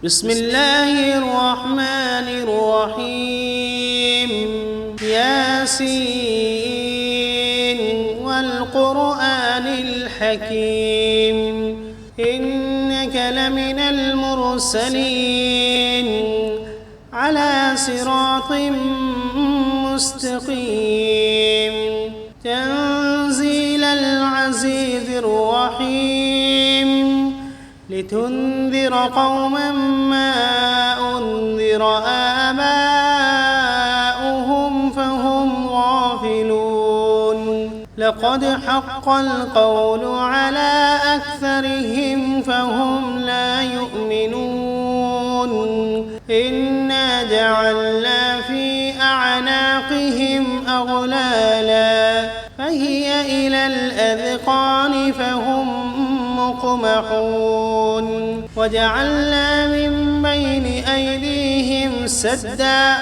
بسم الله الرحمن الرحيم ياسين والقرآن الحكيم إنك لمن المرسلين على صراط مستقيم تنزيل العزيز الرحيم لتنذر قوما ما أنذر آباؤهم فهم غافلون لقد حق القول على أكثرهم فهم لا يؤمنون إنا جعلنا في أعناقهم أغلالا فهي إلى الأذقان فهم مقمحون وجعلنا من بين أيديهم سدا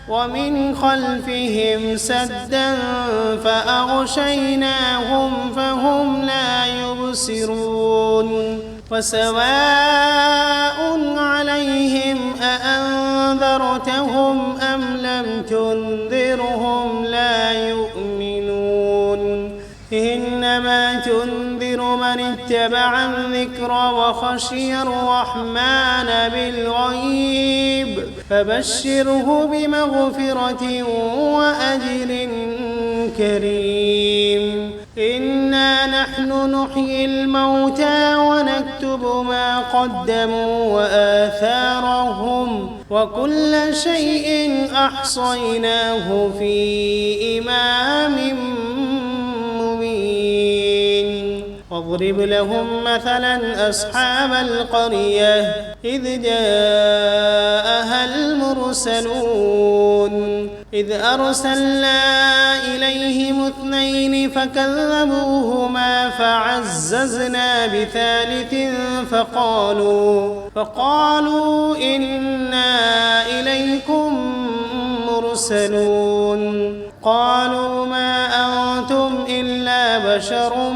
ومن خلفهم سدا فأغشيناهم فهم لا يبصرون وسواء عليهم أأنذرتهم أم لم تنذرهم لا يؤمنون إنما تنذر من اتبع الذكر وخشي الرحمن بالغيب فبشره بمغفرة وأجر كريم إنا نحن نحيي الموتى ونكتب ما قدموا وآثارهم وكل شيء أحصيناه في إمام واضرب لهم مثلا أصحاب القرية إذ جاءها المرسلون إذ أرسلنا إليهم 2 فكذبوهما فعززنا بثالث فقالوا إنا إليكم مرسلون قالوا ما أنتم إلا بشر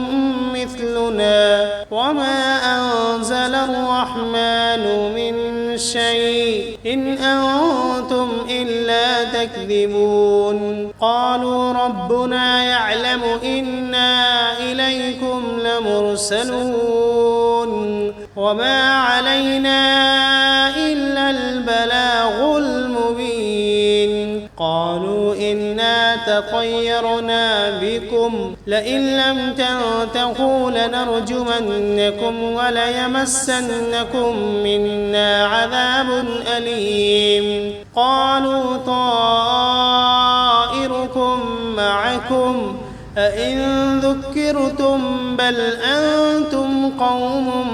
مثلنا وما أنزل الرحمن من شيء إن أنتم إلا تكذبون قالوا ربنا يعلم إنا إليكم لمرسلون وما علينا إلا البلاغ المبين قالوا إنا تطيرنا بكم لئن لم تنتهوا لنرجمنكم وليمسنكم منا عذاب أليم قالوا طائركم معكم أئن ذكرتم بل أنتم قوم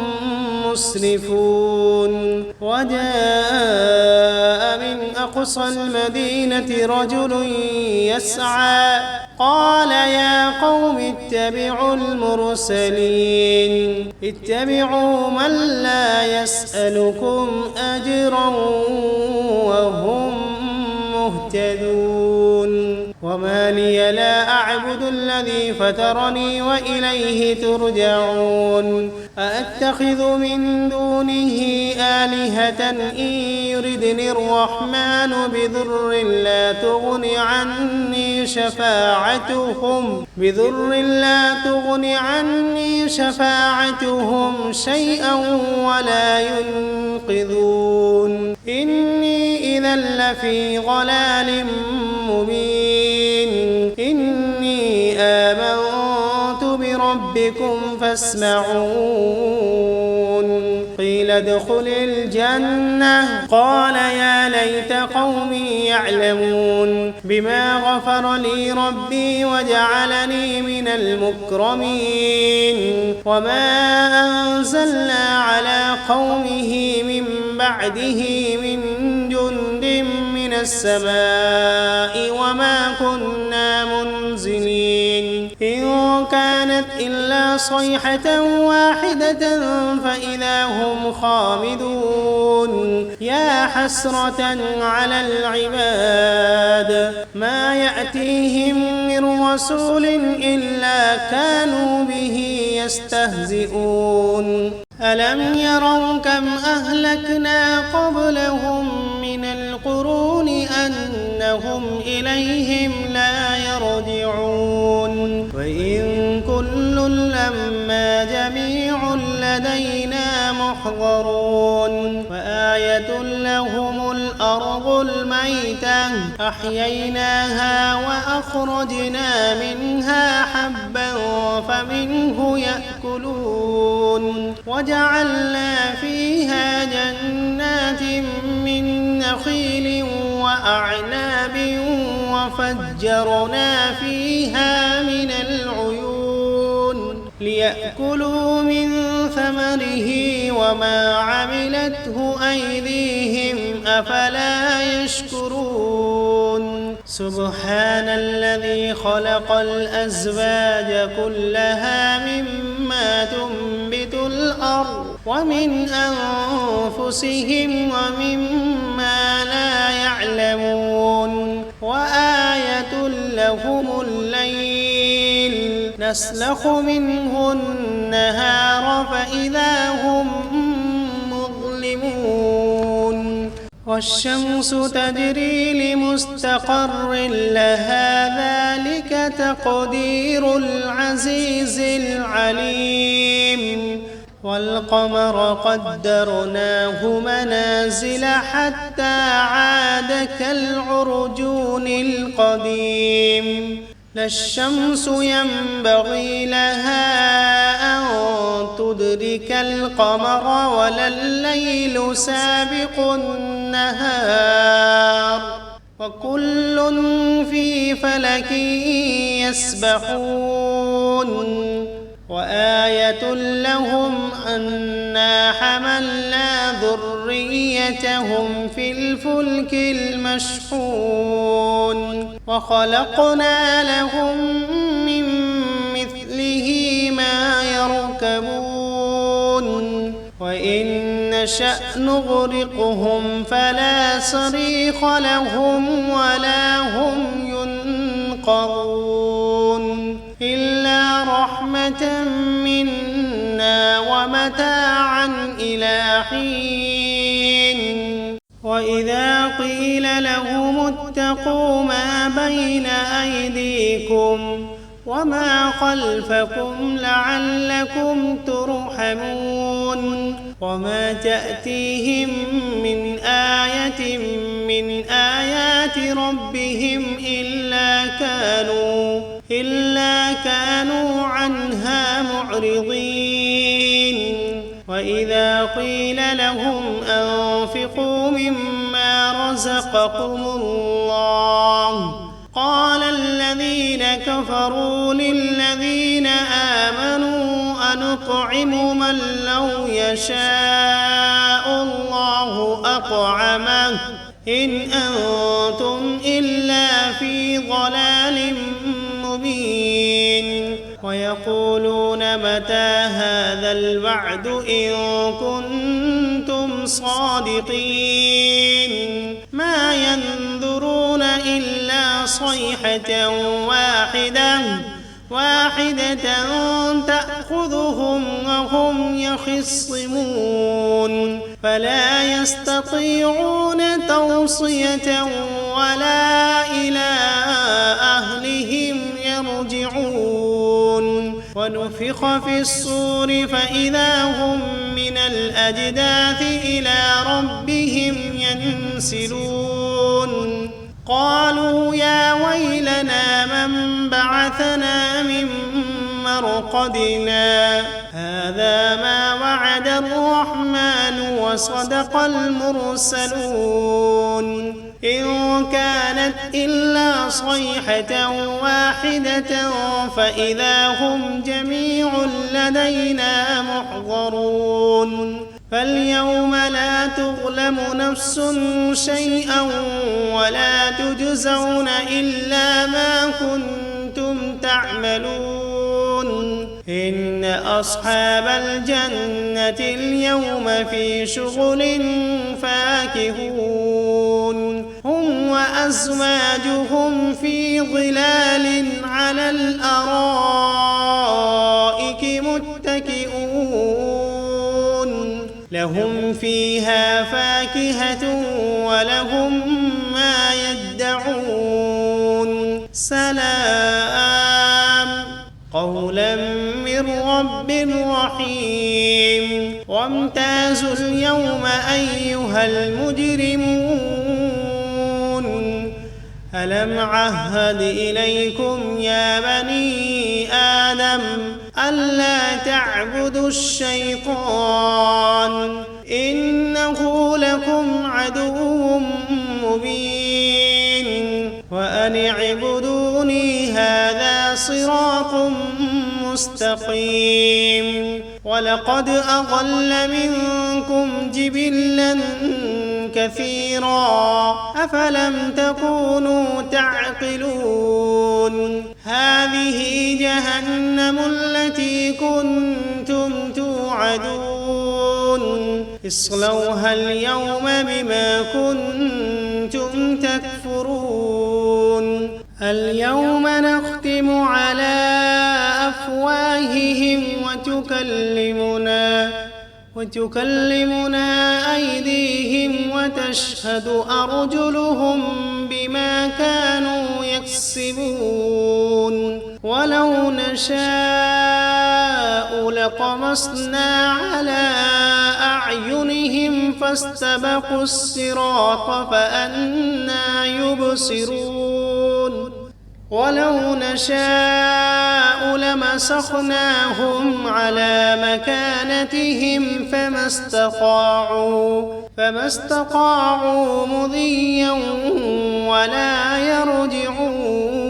مسرفون وجاء من أقصى المدينة رجل يسعى قال يا قوم اتبعوا المرسلين اتبعوا من لا يسألكم أجرا وهم مهتدون وما لي لا أعبد الذي فطرني وإليه ترجعون أأتخذ من دونه آلهة إن يردني الرحمن بضر لا تغن عني شفاعتهم شيئا ولا ينقذون إني إذا لفي ضلال مبين إني آمنت بربكم فاسمعون قيل ادخل الجنة قال يا ليت قومي يعلمون بما غفر لي ربي وجعلني من المكرمين وما أنزلنا على قومه من بعده من جند من السماء وما كنا منزلين إن كانت إلا صيحة واحدة فإذا هم خامدون يا حسرة على العباد ما يأتيهم من رسول إلا كانوا به يستهزئون ألم يروا كم أهلكنا قبلهم من القرون أنهم إليهم لا يرجعون وإن كل لما جميع لدينا محضرون وآية لهم الأرض الميتة أحييناها وأخرجنا منها حبا فمنه يأكلون وجعلنا فيها جنات من نخيل وأعناب وفجرنا فيها من العيون ليأكلوا من ثمره وما عملته أيديهم أفلا يشكرون سبحان الذي خلق الأزواج كلها مما تنبت الأرض ومن أنفسهم ومما لا يعلمون وآية لهم الليل نسلخ منه النهار فإذا هم مظلمون والشمس تجري لمستقر لها ذلك تقدير العزيز العليم والقمر قدرناه منازل حتى عاد كالعرجون القديم لا الشمس ينبغي لها أن تدرك القمر ولا الليل سابق النهار وكل في فلك يسبحون وآية لهم أنا حملنا ذريتهم في الفلك المشحون وخلقنا لهم من مثله ما يركبون وإن نشأ نغرقهم فلا صريخ لهم ولا هم ينقذون إلا رحمة منا ومتاعا إلى حين وإذا قيل لهم اتقوا ما بين أيديكم وما خلفكم لعلكم ترحمون وما تأتيهم من آية من آيات ربهم إلا كانوا عنها معرضين وإذا قيل لهم أنفقوا مما رزقكم الله قال الذين كفروا للذين آمنوا أنطعم من لو يشاء الله أطعمه إن أنتم إلا في ضلال مبين ويقولون متى هذا الوعد إن كنتم صادقين ما ينظرون إلا صيحة واحدة تأخذهم وهم يخصمون فلا يستطيعون توصية ولا إلى أهلهم يرجعون ونفخ في الصور فإذا هم من الأجداث إلى ربهم ينسلون قالوا يا ويلنا من بعثنا من مرقدنا هذا ما وعد الرحمن وصدق المرسلون إن كانت إلا صيحة واحدة فإذا هم جميع لدينا محضرون فاليوم لا تظلم نفس شيئا ولا تجزون إلا ما كنتم تعملون إن أصحاب الجنة اليوم في شغل فاكهون هم وأزواجهم في ظلال على الأرائك متكئون فيها فاكهة ولهم ما يدعون سلام قولا من رب رحيم وامتازوا اليوم أيها المجرمون ألم عهد إليكم يا بني آدم ألا تعبدوا الشيطان إنه لكم عدو مبين وأن اعبدوني هذا صراط مستقيم ولقد أضل منكم جبلا كثيرا أفلم تكونوا تعقلون هذه جهنم التي كنتم توعدون اصلوها اليوم بما كنتم تكفرون اليوم نختم على أفواههم وتكلمنا أيديهم وتشهد أرجلهم بما كانوا يكسبون ولو نشاء لطمسنا على أعينهم فاستبقوا الصراط فأنى يبصرون ولو نشاء لمسخناهم على مكانتهم فما استطاعوا مضيا ولا يرجعون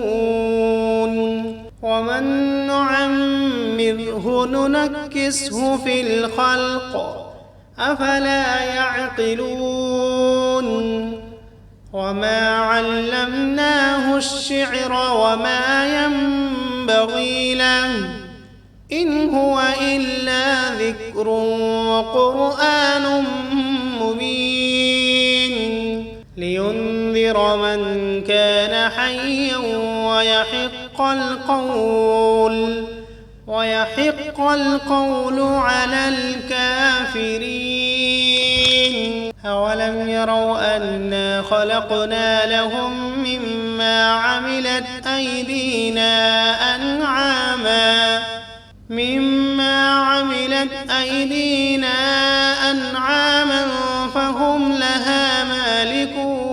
ومن نعمره ننكسه في الخلق أفلا يعقلون وما علمناه الشعر وما ينبغي له إن هو إلا ذكر وقرآن مبين لينذر من كان حيا ويحق القول على الكافرين أولم يروا أنا خلقنا لهم مما عملت أيدينا أنعاما فهم لها مالكون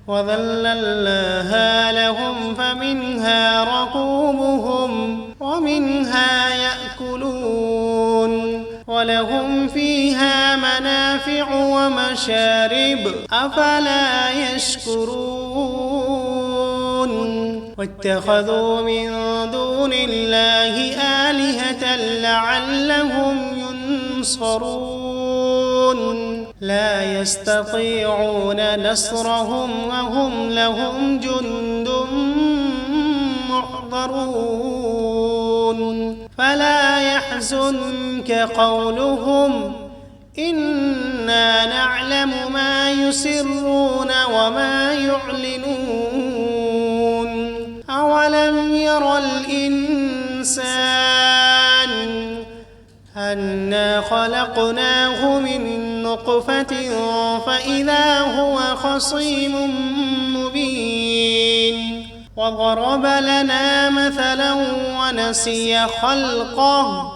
وذللناها لهم فمنها ركوبهم ومنها يأكلون ولهم فيها منافع ومشارب أفلا يشكرون واتخذوا من دون الله آلهة لعلهم ينصرون لا يستطيعون نصرهم وهم لهم جند محضرون فلا يحزنك قولهم إنا نعلم ما يسرون وما يعلنون أولم ير الإنسان أنا خلقناه من نطفة فإذا هو خصيم مبين وضرب لنا مثلا ونسي خلقه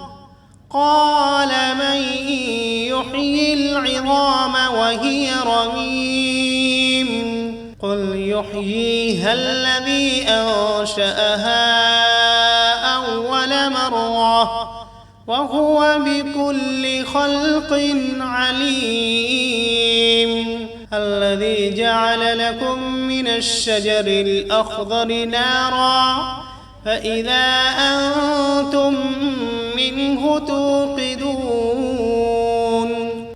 قال من يحيي العظام وهي رميم قل يحييها الذي أنشأها أول مرة وهو بكل خلق عليم الذي جعل لكم من الشجر الأخضر نارا فإذا أنتم منه توقدون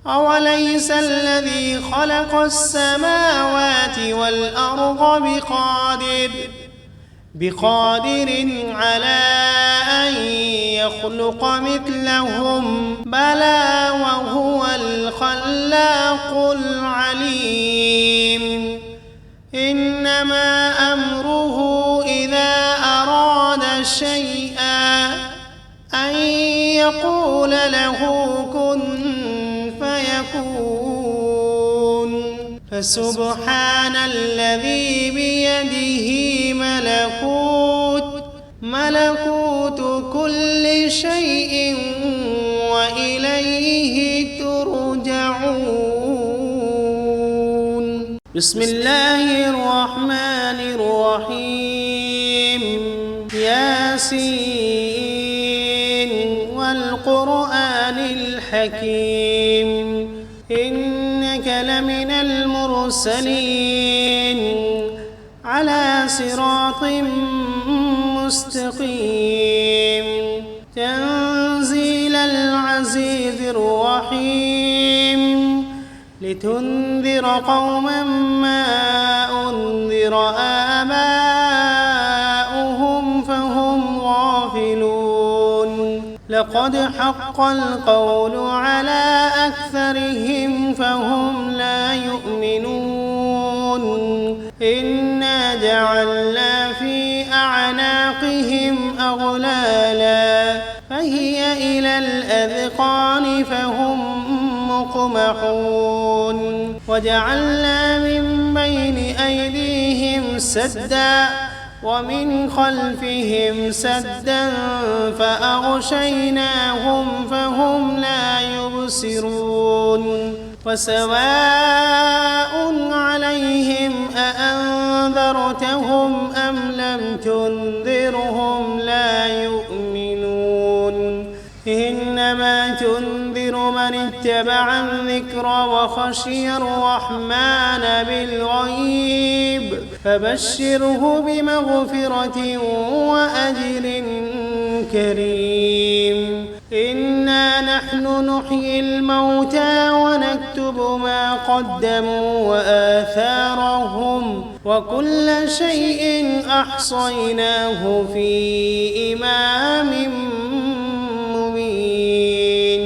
أوليس الذي خلق السماوات والأرض بقادر على أن يخلق مثلهم بلى وهو الخلاق العليم إنما أمره إذا أراد شيئا أن يقول له كن فسبحان الذي بيده ملكوت كل شيء وإليه ترجعون. بسم الله الرحمن الرحيم. ياسين والقرآن الحكيم إنك لمن المرسلين على صراط مستقيم تنزيل العزيز الرحيم لتنذر قوما ما أنذر آباؤهم فهم غافلون لقد حق القول على أكثرهم فهم لا يؤمنون إنا جعلنا في أعناقهم أغلالا فهي إلى الأذقان فهم مقمحون وجعلنا من بين أيديهم سدا ومن خلفهم سدا فأغشيناهم فهم لا يبصرون وسواء عليهم أأنذرتهم أم لم تنذرهم لا يؤمنون إنما تنذر من اتبع الذكر وخشي الرحمن بالغيب فبشره بمغفرة وأجر كريم إنا نحن نحيي الموتى ونكتب ما قدموا وآثارهم وكل شيء أحصيناه في إمام مبين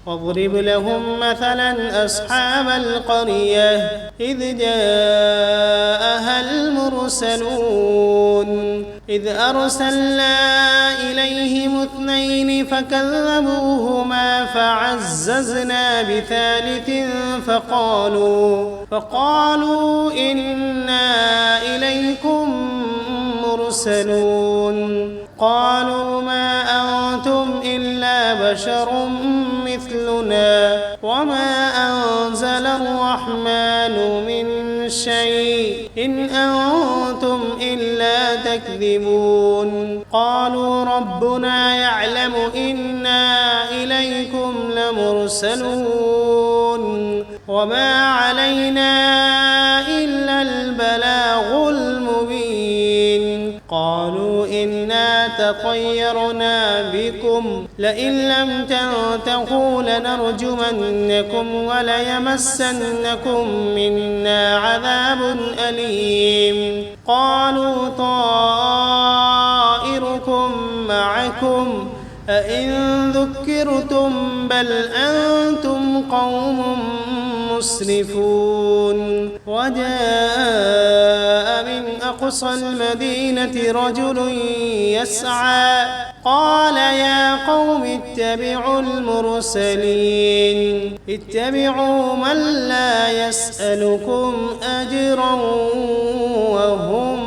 واضرب لهم مثلا أصحاب القرية إذ جاءها المرسلون إذ أرسلنا إليهم 2 فكذبوهما فعززنا بثالث فقالوا إنا إليكم مرسلون قالوا ما أنتم إلا بشر مثلنا وما أنزل الرحمن من شيء إن أنتم إلا تكذبون قالوا ربنا يعلم إنا إليكم لمرسلون وما علينا إلا البلاغ المبين قالوا إنا تطيرنا بكم لئن لم تنتهوا لنرجمنكم وليمسنكم منا عذاب أليم قالوا طائركم معكم أئن ذكرتم بل أنتم قوم مسرفون وجاء من أقصى المدينة رجل يسعى قال يا قوم اتبعوا المرسلين اتبعوا من لا يسألكم أجرا وهم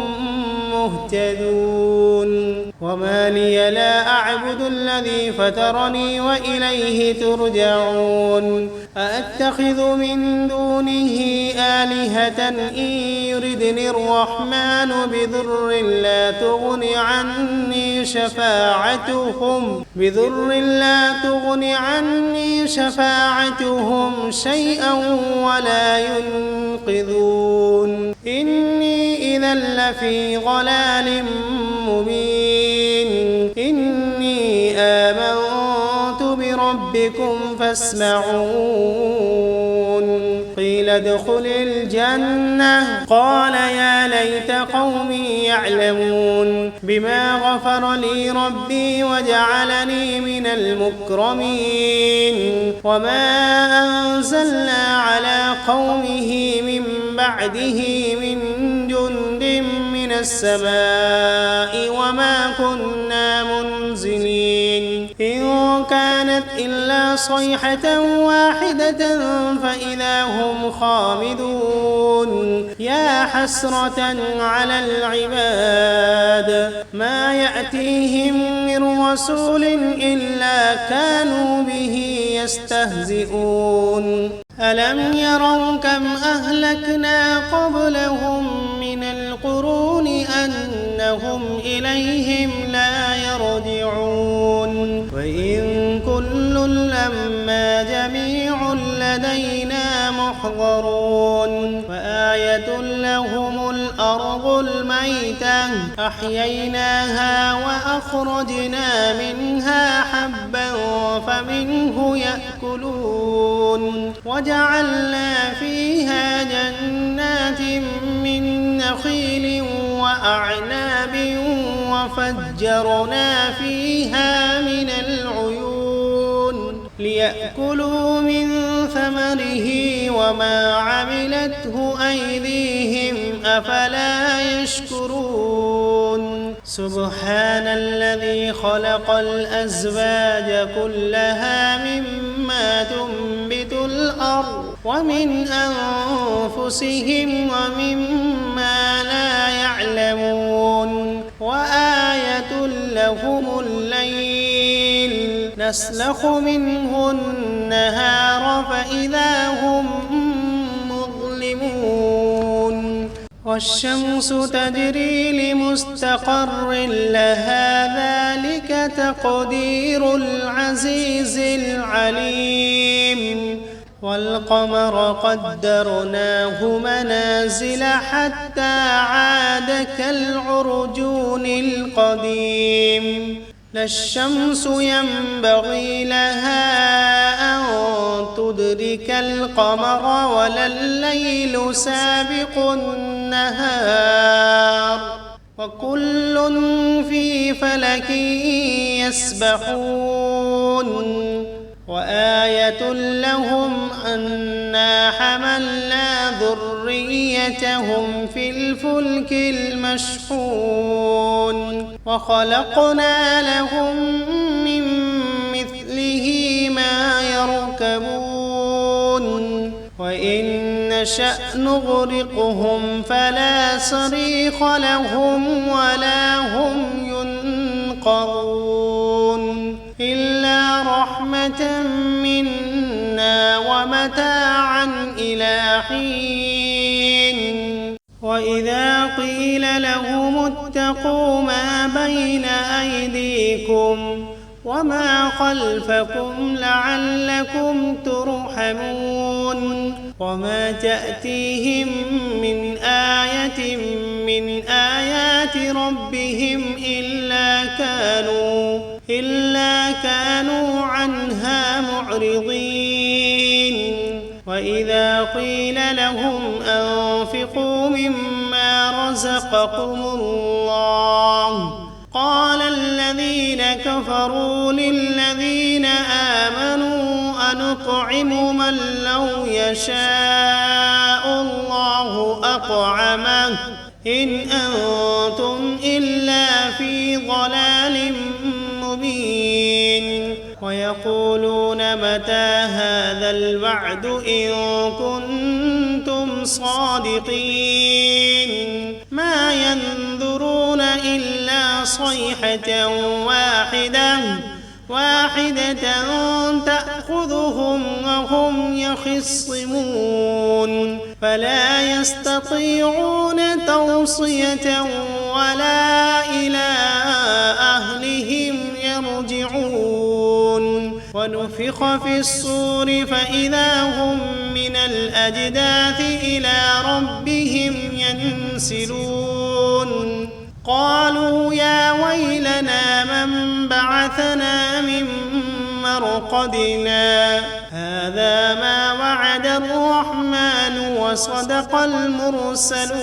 مهتدون وما لي لا أعبد الذي فطرني وإليه ترجعون أأتخذ من دونه آلهة إن يردني الرحمن بضر لا تغن عني شفاعتهم شيئا ولا ينقذون إني إذا لفي ضلال مبين إني آمنت بربكم فاسمعون قيل ادخل الجنة قال يا ليت قومي يعلمون بما غفر لي ربي وجعلني من المكرمين وما أنزلنا على قومه من بعده من جند من السماء وما كنا منزلين إن كانت إلا صيحة واحدة فإذا هم خامدون يا حسرة على العباد ما يأتيهم من رسول إلا كانوا به يستهزئون ألم يروا كم أهلكنا قبلهم من القرون أنهم إليهم لا يرجعون وإن كل لما جميع لدينا محضرون وآية لهم الأرض الميتة أحييناها وأخرجنا منها حبا فمنه يأكلون وجعلنا فيها جنات من نخيل وأعناب وفجرنا فيها من العيون ليأكلوا من ثمره وما عملته أيديهم أفلا يشكرون سبحان الذي خلق الأزواج كلها مما تنبت الأرض ومن أنفسهم ومما لا يعلمون وآية لهم الليل نسلخ منه النهار فإذا هم مظلمون والشمس تجري لمستقر لها ذلك تقدير العزيز العليم والقمر قدرناه منازل حتى عاد كالعرجون القديم لا الشمس ينبغي لها أن تدرك القمر ولا الليل سابق النهار وكل في فلك يسبحون وآية لهم أنا حملنا ذريتهم في الفلك المشحون وخلقنا لهم من مثله ما يركبون وإن نشأ نغرقهم فلا صريخ لهم ولا هم ينقذون إلا رحمة منا ومتاعا إلى حين وإذا قيل لهم اتقوا ما بين أيديكم وما خلفكم لعلكم ترحمون وما تأتيهم من آية من آيات ربهم إلا كانوا عنها معرضين وإذا قيل لهم أنفقوا مما رزقكم الله قال الذين كفروا للذين آمنوا أنطعم من لو يشاء الله أطعمه إن أنتم إلا في ضلال مبين ويقولون متى هذا الوعد إن كنتم صادقين ما ينظرون إلا صيحة واحدة تأخذهم وهم يخصمون فلا يستطيعون توصية ولا إلى أهلهم يرجعون ونفخ في الصور فإذا هم من الأجداث إلى ربهم ينسلون قالوا يا ويلنا من بعثنا من مرقدنا هذا ما وعد الرحمن وصدق المرسلون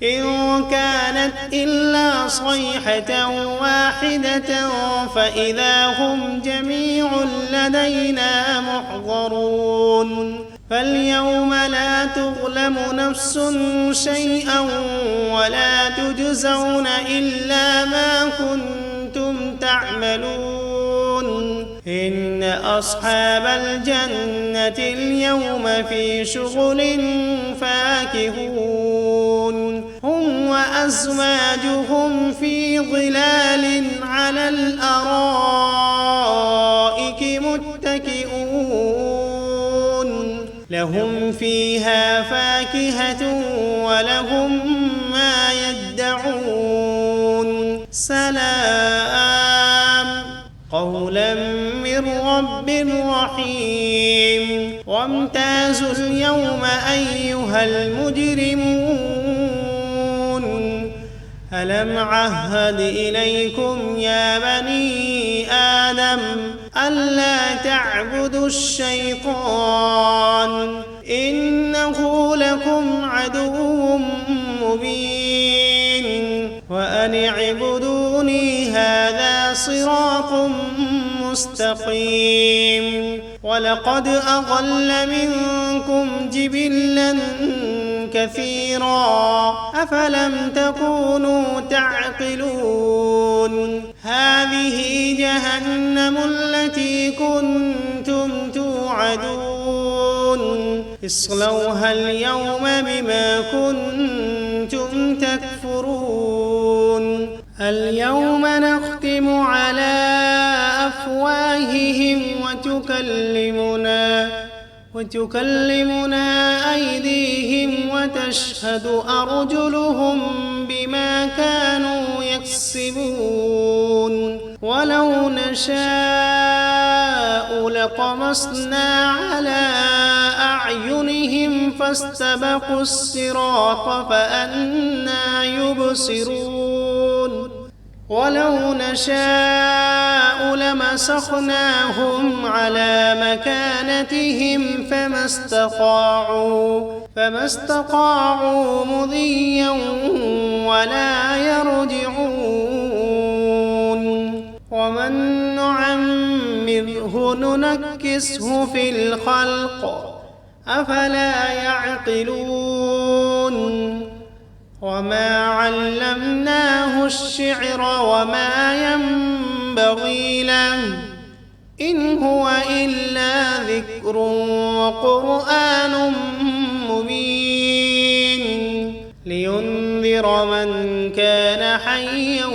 إن كانت إلا صيحة واحدة فإذا هم جميع لدينا محضرون فاليوم لا تظلم نفس شيئا ولا تجزون إلا ما كنتم تعملون إن أصحاب الجنة اليوم في شغل فاكهون هم وأزواجهم في ظلال على الأرائك متكئون لهم فيها فاكهة ولهم ما يدعون سلام قولا من رب رحيم وامتازوا اليوم أيها المجرمون ألم عهد إليكم يا بني آدم ألا تعبدوا الشيطان إنه لكم عدو مبين وأن اعبدوني هذا صراط مستقيم ولقد أضل منكم جبلا كثيرا أفلم تكونوا تعقلون هذه جهنم التي كنتم توعدون اصلوها اليوم بما كنتم تكفرون اليوم نختم على أفواههم وتكلمنا أيديهم وتشهد أرجلهم بما كانوا يكسبون ولو نشاء لطمسنا على أعينهم فاستبقوا الصراط فأنى يبصرون ولو نشاء لمسخناهم على مكانتهم فما استطاعوا مضيا ولا يرجعون ومن نعمره ننكسه في الخلق أفلا يعقلون وما علمناه الشعر وما ينبغي له إن هو إلا ذكر وقرآن مبين لينذر من كان حيا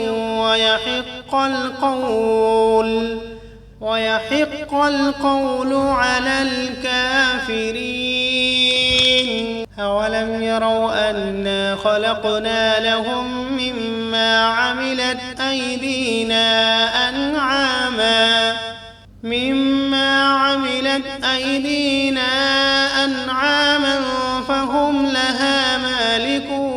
ويحق القول على الكافرين أولم يروا أنا خلقنا لهم مما عملت أيدينا أنعاما فهم لها مالكون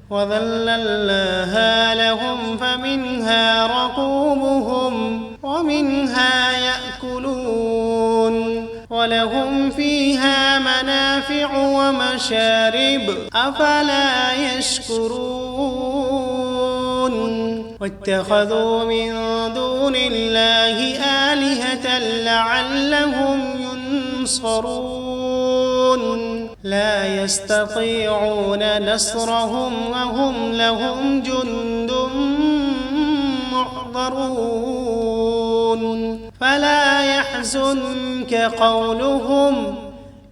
وذللناها لهم فمنها ركوبهم ومنها يأكلون ولهم فيها منافع ومشارب أفلا يشكرون واتخذوا من دون الله آلهة لعلهم ينصرون لا يستطيعون نصرهم وهم لهم جند محضرون فلا يحزنك قولهم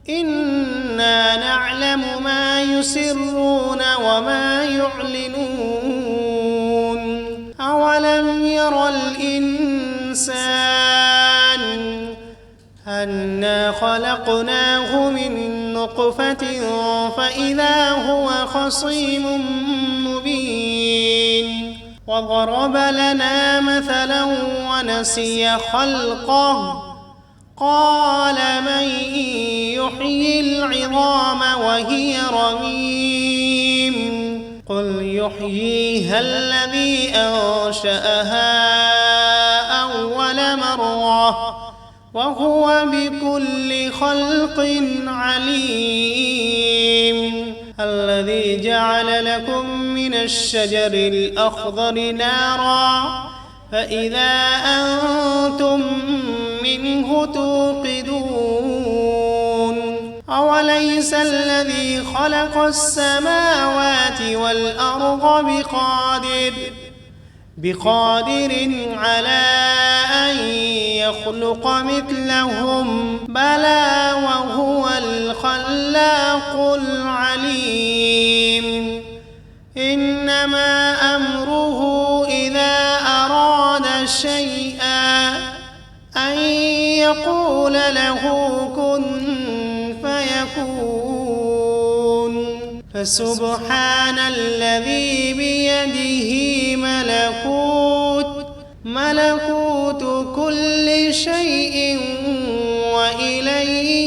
إنا نعلم ما يسرون وما يعلنون أولم ير الإنسان أنا خلقناه من نطفة فإذا هو خصيم مبين وضرب لنا مثلا ونسي خلقه قال من يحيي العظام وهي رميم قل يحييها الذي أنشأها أول مرة وهو بكل خلق عليم الذي جعل لكم من الشجر الأخضر نارا فإذا أنتم منه توقدون أوليس الذي خلق السماوات والأرض بقادر على أن يخلق مثلهم بلى وهو الخلاق العليم إنما أمره إذا أراد شيئا أن يقول له كن فيكون فسبحان الذي بيده ملكوت كل شيء وإليه